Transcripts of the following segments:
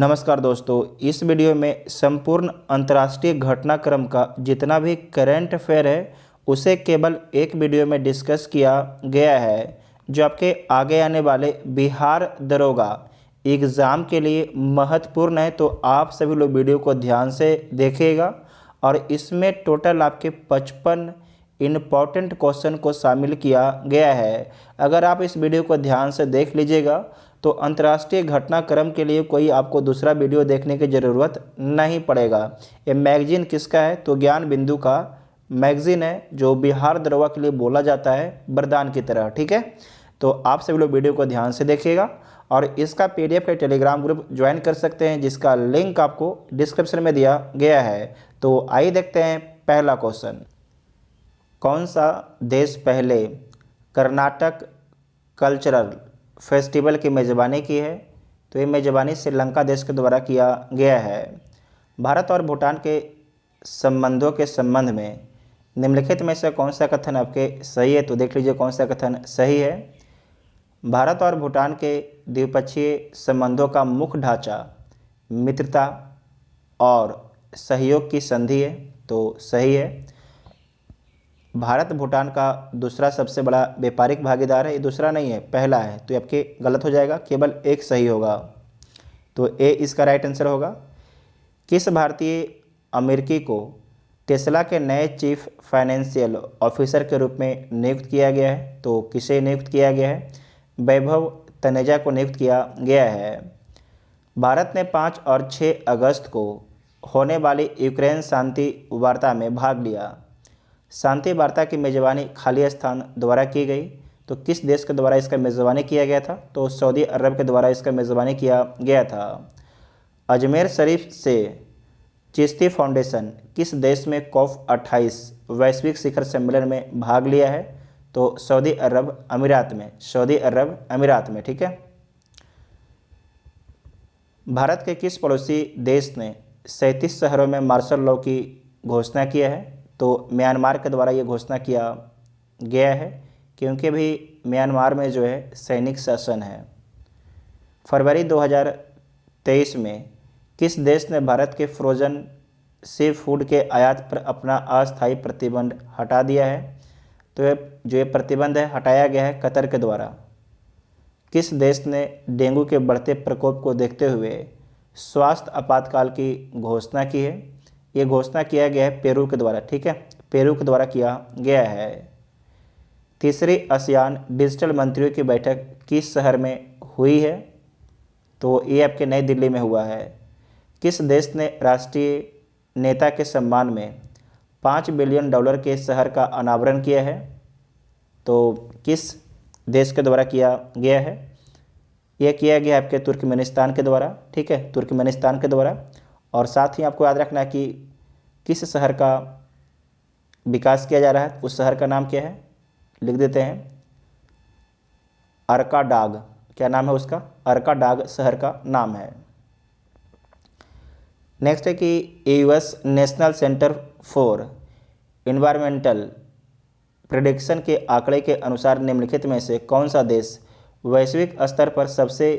नमस्कार दोस्तों, इस वीडियो में संपूर्ण अंतर्राष्ट्रीय घटनाक्रम का जितना भी करंट अफेयर है उसे केवल एक वीडियो में डिस्कस किया गया है, जो आपके आगे आने वाले बिहार दरोगा एग्ज़ाम के लिए महत्वपूर्ण है। तो आप सभी लोग वीडियो को ध्यान से देखिएगा और इसमें टोटल आपके 55 इम्पॉर्टेंट क्वेश्चन को शामिल किया गया है। अगर आप इस वीडियो को ध्यान से देख लीजिएगा तो अंतर्राष्ट्रीय घटनाक्रम के लिए कोई आपको दूसरा वीडियो देखने की ज़रूरत नहीं पड़ेगा। ये मैगज़ीन किसका है? तो ज्ञान बिंदु का मैगज़ीन है, जो बिहार दरोगा के लिए बोला जाता है वरदान की तरह। ठीक है, तो आप सभी लोग वीडियो को ध्यान से देखिएगा और इसका PDF के टेलीग्राम ग्रुप ज्वाइन कर सकते हैं, जिसका लिंक आपको डिस्क्रिप्शन में दिया गया है। तो आइए देखते हैं पहला क्वेश्चन। कौन सा देश पहले कर्नाटक कल्चरल फेस्टिवल की मेज़बानी की है? तो ये मेज़बानी श्रीलंका देश के द्वारा किया गया है। भारत और भूटान के संबंधों के संबंध में निम्नलिखित में से कौन सा कथन आपके सही है? तो देख लीजिए कौन सा कथन सही है। भारत और भूटान के द्विपक्षीय संबंधों का मुख्य ढांचा मित्रता और सहयोग की संधि है, तो सही है। भारत भूटान का दूसरा सबसे बड़ा व्यापारिक भागीदार है, ये दूसरा नहीं है, पहला है, तो ये आपके गलत हो जाएगा, केवल एक सही होगा, तो ए इसका राइट आंसर होगा। किस भारतीय अमेरिकी को टेस्ला के नए चीफ फाइनेंशियल ऑफिसर के रूप में नियुक्त किया गया है? तो किसे नियुक्त किया गया है? वैभव तनेजा को नियुक्त किया गया है। भारत ने 5 और 6 अगस्त को होने वाली यूक्रेन शांति वार्ता में भाग लिया। शांति वार्ता की मेज़बानी खाली स्थान द्वारा की गई, तो किस देश के द्वारा इसका मेज़बानी किया गया था? तो सऊदी अरब के द्वारा इसका मेज़बानी किया गया था। अजमेर शरीफ से चिश्ती फाउंडेशन किस देश में COP28 वैश्विक शिखर सम्मेलन में भाग लिया है? तो सऊदी अरब अमीरात में, सऊदी अरब अमीरात में। ठीक है। भारत के किस पड़ोसी देश ने 37 शहरों में मार्शल लॉ की घोषणा किया है? तो म्यांमार के द्वारा ये घोषणा किया गया है, क्योंकि भी म्यांमार में जो है सैनिक शासन है। फरवरी 2023 में किस देश ने भारत के फ्रोजन सी फूड के आयात पर अपना अस्थायी प्रतिबंध हटा दिया है? तो ये प्रतिबंध है हटाया गया है कतर के द्वारा। किस देश ने डेंगू के बढ़ते प्रकोप को देखते हुए स्वास्थ्य आपातकाल की घोषणा की है? ये घोषणा किया गया है पेरू के द्वारा। ठीक है, पेरू के द्वारा किया गया है। तीसरी आसियान डिजिटल मंत्रियों की बैठक किस शहर में हुई है? तो ये आपके नई दिल्ली में हुआ है। किस देश ने राष्ट्रीय नेता के सम्मान में $5 बिलियन के शहर का अनावरण किया है? तो किस देश के द्वारा किया गया है? यह किया गया आपके तुर्कमेनिस्तान के द्वारा। ठीक है, तुर्कमेनिस्तान के द्वारा। और साथ ही आपको याद रखना कि किस शहर का विकास किया जा रहा है, उस शहर का नाम क्या है, लिख देते हैं। अर्काडाग, क्या नाम है उसका? अर्काडाग शहर का नाम है। नेक्स्ट है कि US national centre for environmental prediction के आंकड़े के अनुसार निम्नलिखित में से कौन सा देश वैश्विक स्तर पर सबसे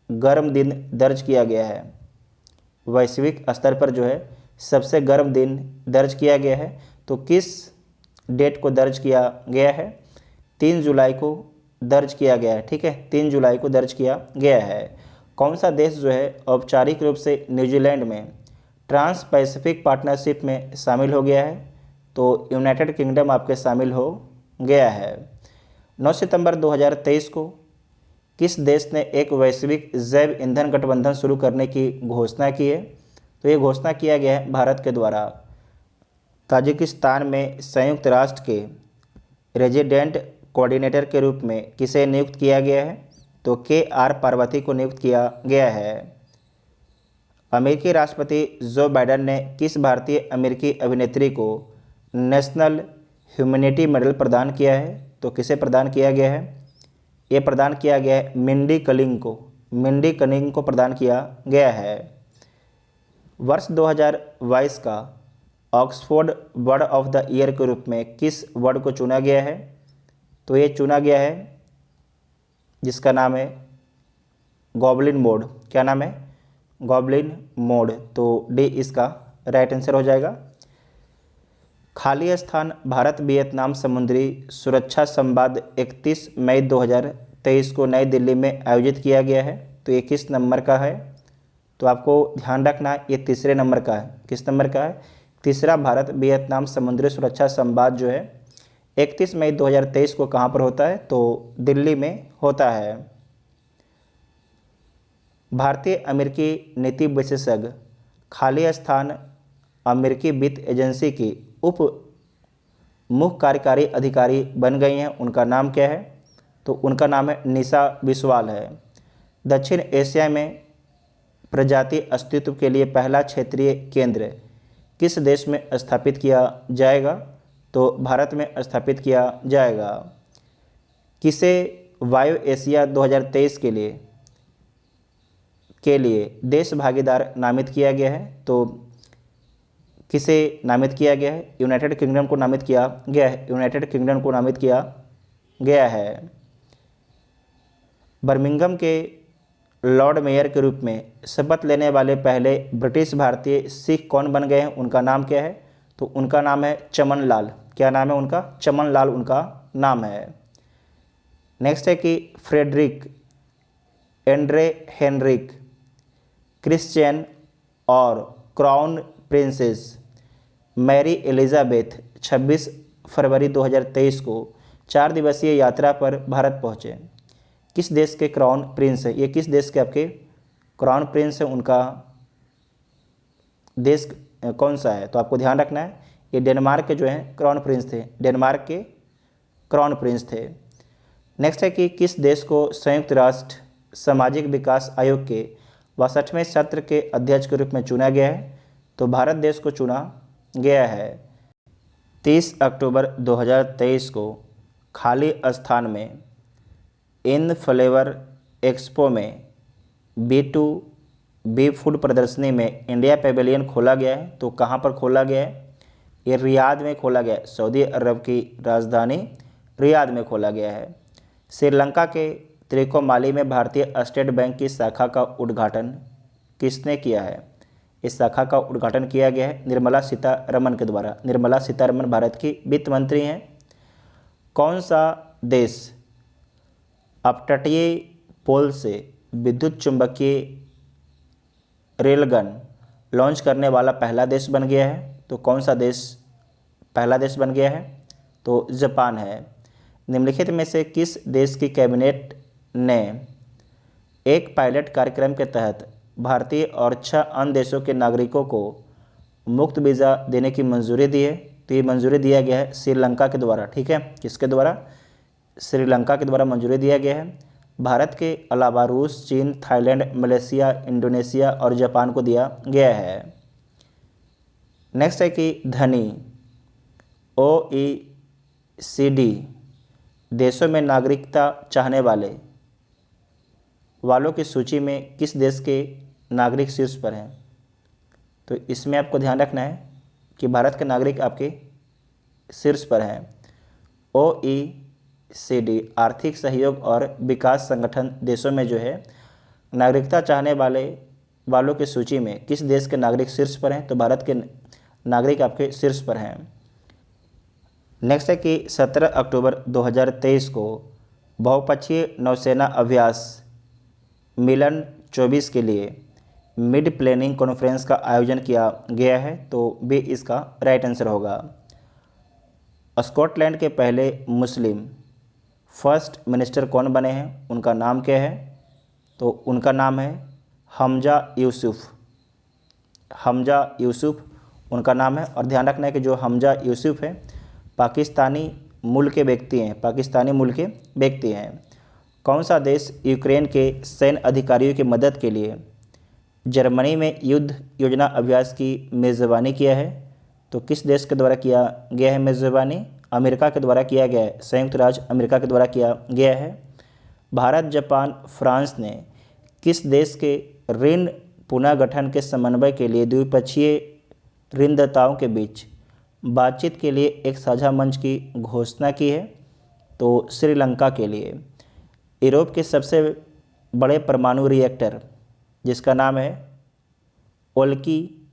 गर्म दिन दर्ज किया गया है? वैश्विक स्तर पर जो है सबसे गर्म दिन दर्ज किया गया है, तो किस डेट को दर्ज किया गया है? 3 जुलाई को दर्ज किया गया है। ठीक है, 3 जुलाई को दर्ज किया गया है। कौन सा देश जो है औपचारिक रूप से न्यूजीलैंड में ट्रांस पैसिफिक पार्टनरशिप में शामिल हो गया है? तो यूनाइटेड किंगडम आपके शामिल हो गया है। 9 सितंबर 2023 को किस देश ने एक वैश्विक जैव ईंधन गठबंधन शुरू करने की घोषणा की है? तो ये घोषणा किया गया है भारत के द्वारा। ताजिकिस्तान में संयुक्त राष्ट्र के रेजिडेंट कोऑर्डिनेटर के रूप में किसे नियुक्त किया गया है? तो KR पार्वती को नियुक्त किया गया है। अमेरिकी राष्ट्रपति जो बाइडेन ने किस भारतीय अमेरिकी अभिनेत्री को नेशनल ह्यूमैनिटी मेडल प्रदान किया है? तो किसे प्रदान किया गया है? ये प्रदान किया गया है मिंडी कलिंग को, मिंडी कलिंग को प्रदान किया गया है। वर्ष 2022 का Oxford word of the year के रूप में किस वर्ड को चुना गया है? तो ये चुना गया है जिसका नाम है गॉबलिन बोर्ड। क्या नाम है? गॉबलिन मोड, तो डी इसका राइट आंसर हो जाएगा। खाली स्थान भारत वियतनाम समुद्री सुरक्षा संवाद 31 मई 2023 को नई दिल्ली में आयोजित किया गया है, तो ये किस नंबर का है? तो आपको ध्यान रखना ये तीसरे नंबर का है। किस नंबर का है? तीसरा भारत वियतनाम समुद्री सुरक्षा संवाद जो है 31 मई 2023 को कहाँ पर होता है? तो दिल्ली में होता है। भारतीय अमेरिकी नीति विशेषज्ञ खाली स्थान अमेरिकी वित्त एजेंसी की उप मुख्य कार्यकारी अधिकारी बन गई हैं, उनका नाम क्या है? तो उनका नाम है निशा विश्वाल है। दक्षिण एशिया में प्रजाति अस्तित्व के लिए पहला क्षेत्रीय केंद्र किस देश में स्थापित किया जाएगा? तो भारत में स्थापित किया जाएगा। किसे वायु एशिया 2023 के लिए देश भागीदार नामित किया गया है? तो किसे नामित किया गया है? यूनाइटेड किंगडम को नामित किया गया है। यूनाइटेड किंगडम को नामित किया गया है। बर्मिंघम के लॉर्ड मेयर के रूप में शपथ लेने वाले पहले ब्रिटिश भारतीय सिख कौन बन गए हैं? उनका नाम क्या है? तो उनका नाम है चमन लाल। क्या नाम है उनका? चमन लाल उनका नाम है। नेक्स्ट है कि फ्रेडरिक एंड्रे हेनरिक क्रिश्चियन और क्राउन प्रिंसेस मैरी एलिजाबेथ 26 फरवरी 2023 को 4 दिवसीय यात्रा पर भारत पहुँचे। किस देश के क्राउन प्रिंस है? ये किस देश के आपके क्राउन प्रिंस है? उनका देश कौन सा है? तो आपको ध्यान रखना है ये डेनमार्क के जो हैं क्राउन प्रिंस थे। डेनमार्क के क्राउन प्रिंस थे। नेक्स्ट है कि किस देश को संयुक्त राष्ट्र सामाजिक विकास आयोग के 62वें सत्र के अध्यक्ष के रूप में चुना गया है? तो भारत देश को चुना गया है। 30 अक्टूबर 2023 को खाली स्थान में इन फ्लेवर एक्सपो में B2B फूड प्रदर्शनी में इंडिया पेवेलियन खोला गया है। तो कहाँ पर खोला गया है? ये रियाद में खोला गया है। सऊदी अरब की राजधानी रियाद में खोला गया है। श्रीलंका के त्रिकोमाली में भारतीय स्टेट बैंक की शाखा का उद्घाटन किसने किया है? इस शाखा का उद्घाटन किया गया है निर्मला सीतारमण के द्वारा। निर्मला सीतारमण भारत की वित्त मंत्री हैं। कौन सा देश अपतटीय पोल से विद्युत चुंबकीय रेलगन लॉन्च करने वाला पहला देश बन गया है? तो कौन सा देश पहला देश बन गया है? तो जापान है। निम्नलिखित में से किस देश की कैबिनेट ने एक पायलट कार्यक्रम के तहत भारतीय और 6 अन्य देशों के नागरिकों को मुफ्त वीज़ा देने की मंजूरी दी है? तो ये मंजूरी दिया गया है श्रीलंका के द्वारा। ठीक है, किसके द्वारा? श्रीलंका के द्वारा मंजूरी दिया गया है। भारत के अलावा रूस, चीन, थाईलैंड, मलेशिया, इंडोनेशिया और जापान को दिया गया है। नेक्स्ट है कि धनी OECD देशों में नागरिकता चाहने वालों की सूची में किस देश के नागरिक शीर्ष पर हैं? तो इसमें आपको ध्यान रखना है कि भारत के नागरिक आपके शीर्ष पर हैं। OECD आर्थिक सहयोग और विकास संगठन देशों में जो है नागरिकता चाहने वालों की सूची में किस देश के नागरिक शीर्ष पर हैं? तो भारत के नागरिक आपके शीर्ष पर हैं। नेक्स्ट है कि 17 अक्टूबर 2023 को बहुपक्षीय नौसेना अभ्यास मिलन 24 के लिए मिड प्लानिंग कॉन्फ्रेंस का आयोजन किया गया है। तो बी इसका राइट आंसर होगा। स्कॉटलैंड के पहले मुस्लिम फर्स्ट मिनिस्टर कौन बने हैं? उनका नाम क्या है? तो उनका नाम है हमजा यूसुफ। हमजा यूसुफ उनका नाम है। और ध्यान रखना है कि जो हमजा यूसुफ है पाकिस्तानी मूल के व्यक्ति हैं। पाकिस्तानी मूल के व्यक्ति हैं। कौन सा देश यूक्रेन के सैन्य अधिकारियों की मदद के लिए जर्मनी में युद्ध योजना अभ्यास की मेज़बानी किया है? तो किस देश के द्वारा किया गया है मेज़बानी? अमेरिका के द्वारा किया गया है। संयुक्त राज्य अमेरिका के द्वारा किया गया है। भारत, जापान, फ्रांस ने किस देश के ऋण पुनर्गठन के समन्वय के लिए द्विपक्षीय ऋणदाताओं के बीच बातचीत के लिए एक साझा मंच की घोषणा की है? तो श्रीलंका के लिए। यूरोप के सबसे बड़े परमाणु रिएक्टर जिसका नाम है ओल्की,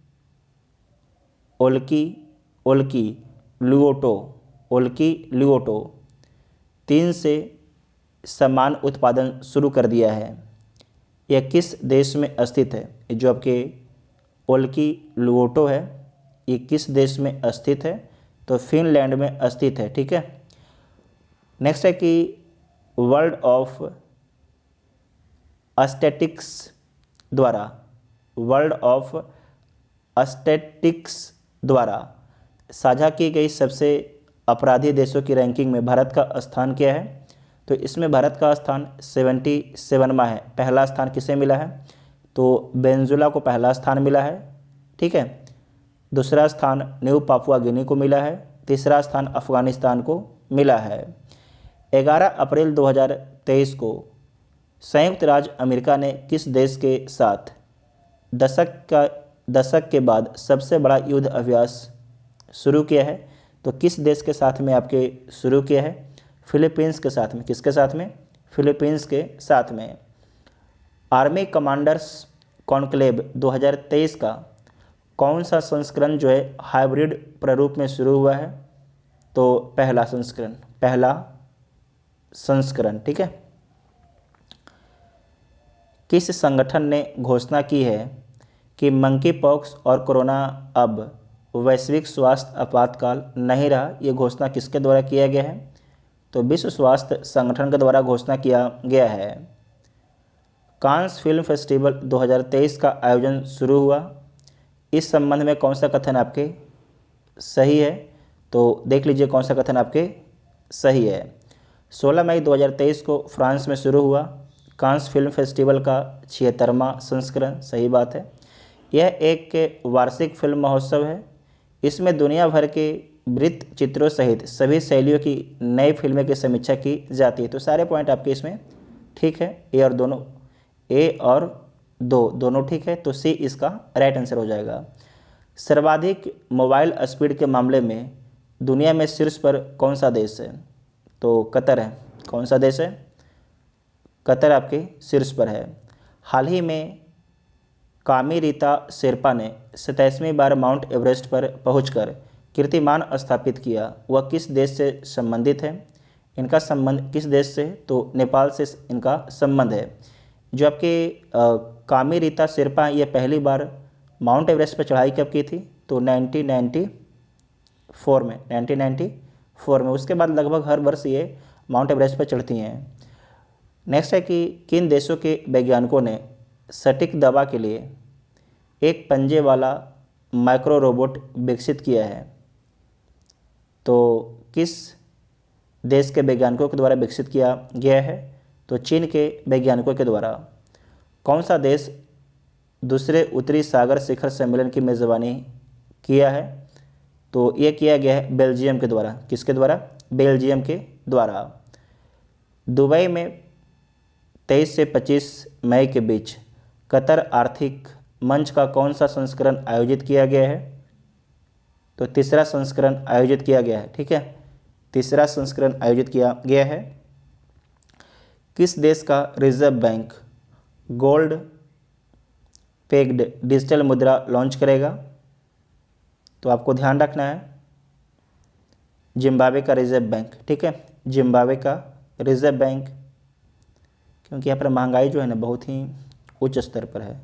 ओल्की, ओल्की लुओटो, ओल्की लुओटो 3 से सामान उत्पादन शुरू कर दिया है। यह किस देश में स्थित है? ये जो आपके ओल्की लुओटो है ये किस देश में स्थित है? तो फिनलैंड में स्थित है। ठीक है। नेक्स्ट है कि वर्ल्ड ऑफ स्टैटिक्स द्वारा, वर्ल्ड ऑफ स्टैटिक्स द्वारा साझा की गई सबसे अपराधी देशों की रैंकिंग में भारत का स्थान क्या है? तो इसमें भारत का स्थान 77वां है। पहला स्थान किसे मिला है? तो वेनेजुएला को पहला स्थान मिला है। ठीक है। दूसरा स्थान न्यू पापुआ गिनी को मिला है। तीसरा स्थान अफगानिस्तान को मिला है। 11 अप्रैल 2023 को संयुक्त राज्य अमेरिका ने किस देश के साथ दशक के बाद सबसे बड़ा युद्ध अभ्यास शुरू किया है? तो किस देश के साथ में आपके शुरू किया है? फिलीपींस के साथ में। किसके साथ में? फिलीपींस के साथ में। आर्मी कमांडर्स कॉन्क्लेव 2023 का कौन सा संस्करण जो है हाइब्रिड प्रारूप में शुरू हुआ है? तो पहला संस्करण। ठीक है। किस संगठन ने घोषणा की है कि मंकी पॉक्स और कोरोना अब वैश्विक स्वास्थ्य आपातकाल नहीं रहा? ये घोषणा किसके द्वारा किया गया है? तो विश्व स्वास्थ्य संगठन के द्वारा घोषणा किया गया है। कांस फिल्म फेस्टिवल 2023 का आयोजन शुरू हुआ। इस संबंध में कौन सा कथन आपके सही है? तो देख लीजिए कौन सा कथन आपके सही है। 16 मई 2023 को फ्रांस में शुरू हुआ कांस फिल्म फेस्टिवल का 76वां संस्करण। सही बात है। यह एक वार्षिक फिल्म महोत्सव है। इसमें दुनिया भर के वृत्त चित्रों सहित सभी शैलियों की नई फिल्में की समीक्षा की जाती है। तो सारे पॉइंट आपके इसमें ठीक है। ए और दो दोनों ठीक है। तो सी इसका राइट आंसर हो जाएगा। सर्वाधिक मोबाइल स्पीड के मामले में दुनिया में शीर्ष पर कौन सा देश है? तो कतर है। कौन सा देश है? कतर आपके शीर्ष पर है। हाल ही में कामी रीता शेरपा ने 27वीं बार माउंट एवरेस्ट पर पहुंचकर कीर्तिमान स्थापित किया। वह किस देश से संबंधित है? इनका संबंध किस देश से? तो नेपाल से इनका संबंध है। जो आपके कामी रीता शेरपा ये पहली बार माउंट एवरेस्ट पर चढ़ाई कब की थी? तो 1994 में। उसके बाद लगभग हर वर्ष ये माउंट एवरेस्ट पर चढ़ती हैं। नेक्स्ट है कि किन देशों के वैज्ञानिकों ने सटीक दवा के लिए एक पंजे वाला माइक्रो रोबोट विकसित किया है? तो किस देश के वैज्ञानिकों के द्वारा विकसित किया गया है? तो चीन के वैज्ञानिकों के द्वारा। कौन सा देश दूसरे उत्तरी सागर शिखर सम्मेलन की मेज़बानी किया है? तो ये किया गया है बेल्जियम के द्वारा। किसके द्वारा? बेल्जियम के द्वारा। दुबई में 23 से 25 मई के बीच कतर आर्थिक मंच का कौन सा संस्करण आयोजित किया गया है? तो तीसरा संस्करण आयोजित किया गया है। ठीक है। तीसरा संस्करण आयोजित किया गया है। किस देश का reserve bank gold pegged digital मुद्रा लॉन्च करेगा? तो आपको ध्यान रखना है जिम्बाब्वे का रिजर्व बैंक। ठीक है। जिम्बाब्वे का रिजर्व बैंक, क्योंकि यहाँ पर महंगाई जो है ना बहुत ही उच्च स्तर पर है।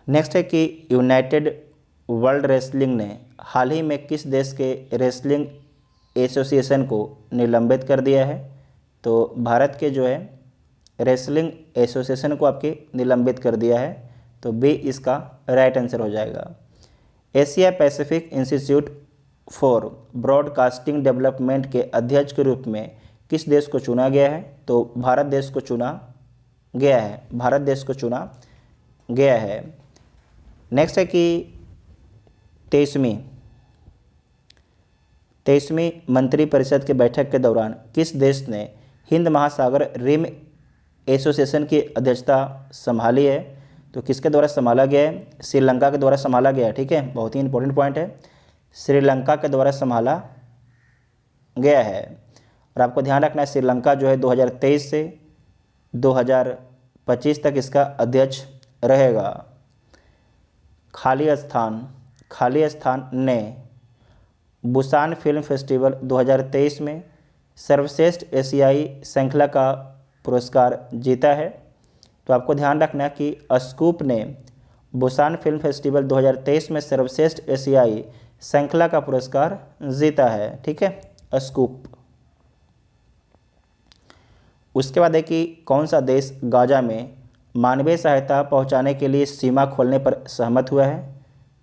नेक्स्ट है कि यूनाइटेड वर्ल्ड रेसलिंग ने हाल ही में किस देश के रेसलिंग एसोसिएशन को निलंबित कर दिया है? तो भारत के जो है रेसलिंग एसोसिएशन को आपके निलंबित कर दिया है। तो बी इसका राइट आंसर हो जाएगा। Asia Pacific institute for broadcasting development के अध्यक्ष के रूप में किस देश को चुना गया है? तो भारत देश को चुना गया है। भारत देश को चुना गया है। नेक्स्ट है कि 23वीं मंत्रिपरिषद की बैठक के दौरान किस देश ने हिंद महासागर रिम एसोसिएशन की अध्यक्षता संभाली है? तो किसके द्वारा संभाला गया है? श्रीलंका के द्वारा संभाला गया है। ठीक है। बहुत ही इंपॉर्टेंट पॉइंट है। श्रीलंका के द्वारा संभाला गया है। और आपको ध्यान रखना है श्रीलंका जो है 2023 से 2025 तक इसका अध्यक्ष रहेगा। खाली स्थान ने बुसान फिल्म फेस्टिवल 2023 में सर्वश्रेष्ठ एशियाई श्रृंखला का पुरस्कार जीता है। तो आपको ध्यान रखना है कि स्कूप ने बुसान फिल्म फेस्टिवल 2023 में सर्वश्रेष्ठ एशियाई श्रृंखला का पुरस्कार जीता है। ठीक है, स्कूप। उसके बाद है कि कौन सा देश गाजा में मानवीय सहायता पहुंचाने के लिए सीमा खोलने पर सहमत हुआ है।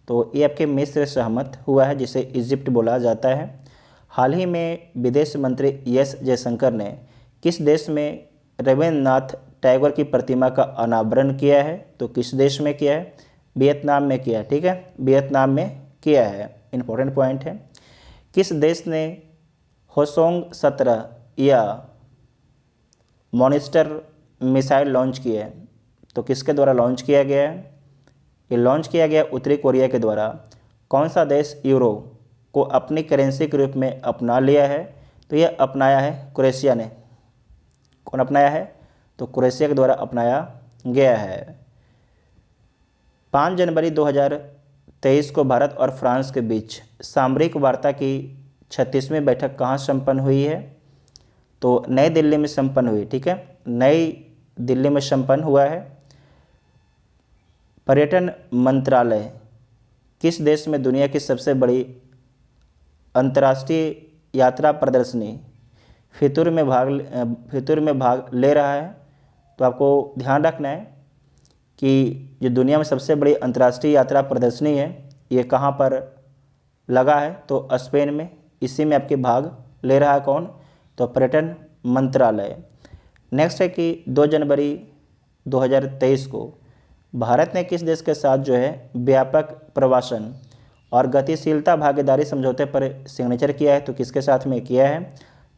तो ये आपके मिस्र सहमत हुआ है, जिसे इजिप्ट बोला जाता है। हाल ही में विदेश मंत्री एस जयशंकर ने किस देश में रविन्द्रनाथ टैगोर की प्रतिमा का अनावरण किया है। तो किस देश में किया है? वियतनाम में किया है। ठीक है, वियतनाम में किया है। इंपॉर्टेंट पॉइंट है। किस देश ने होसोंग 17 या मॉन्स्टर मिसाइल लॉन्च किया है। तो किसके द्वारा लॉन्च किया गया है? ये लॉन्च किया गया उत्तरी कोरिया के द्वारा। कौन सा देश यूरो को अपनी करेंसी के रूप में अपना लिया है? तो यह अपनाया है क्रोएशिया ने। कौन अपनाया है? तो क्रोएशिया के द्वारा अपनाया गया है। 5 जनवरी 2023 को भारत और फ्रांस के बीच सामरिक वार्ता की 36वीं बैठक कहाँ संपन्न हुई है? तो नई दिल्ली में संपन्न हुई। ठीक है, नई दिल्ली में संपन्न हुआ है। पर्यटन मंत्रालय किस देश में दुनिया की सबसे बड़ी अंतर्राष्ट्रीय यात्रा प्रदर्शनी फितूर में भाग ले रहा है? तो आपको ध्यान रखना है कि जो दुनिया में सबसे बड़ी अंतर्राष्ट्रीय यात्रा प्रदर्शनी है, ये कहाँ पर लगा है? तो स्पेन में। इसी में आपके भाग ले रहा है कौन? तो पर्यटन मंत्रालय। नेक्स्ट है कि 2 जनवरी 2023 को भारत ने किस देश के साथ जो है व्यापक प्रवासन और गतिशीलता भागीदारी समझौते पर सिग्नेचर किया है? तो किसके साथ में किया है?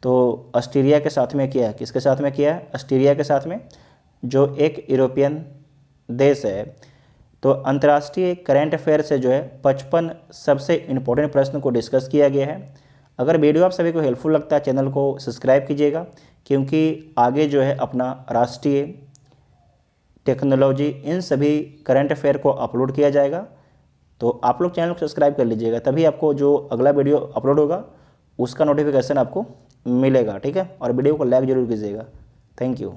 तो ऑस्ट्रेलिया के साथ में किया है। किसके साथ में किया है? ऑस्ट्रेलिया के साथ में, जो एक यूरोपियन देश है। तो अंतर्राष्ट्रीय करंट अफेयर से जो है 55 सबसे इम्पोर्टेंट प्रश्न को डिस्कस किया गया है। अगर वीडियो आप सभी को हेल्पफुल लगता है, चैनल को सब्सक्राइब कीजिएगा, क्योंकि आगे जो है अपना राष्ट्रीय, टेक्नोलॉजी, इन सभी करंट अफेयर को अपलोड किया जाएगा। तो आप लोग चैनल को सब्सक्राइब कर लीजिएगा, तभी आपको जो अगला वीडियो अपलोड होगा उसका नोटिफिकेशन आपको मिलेगा। ठीक है, और वीडियो को लाइक जरूर कीजिएगा। Thank you.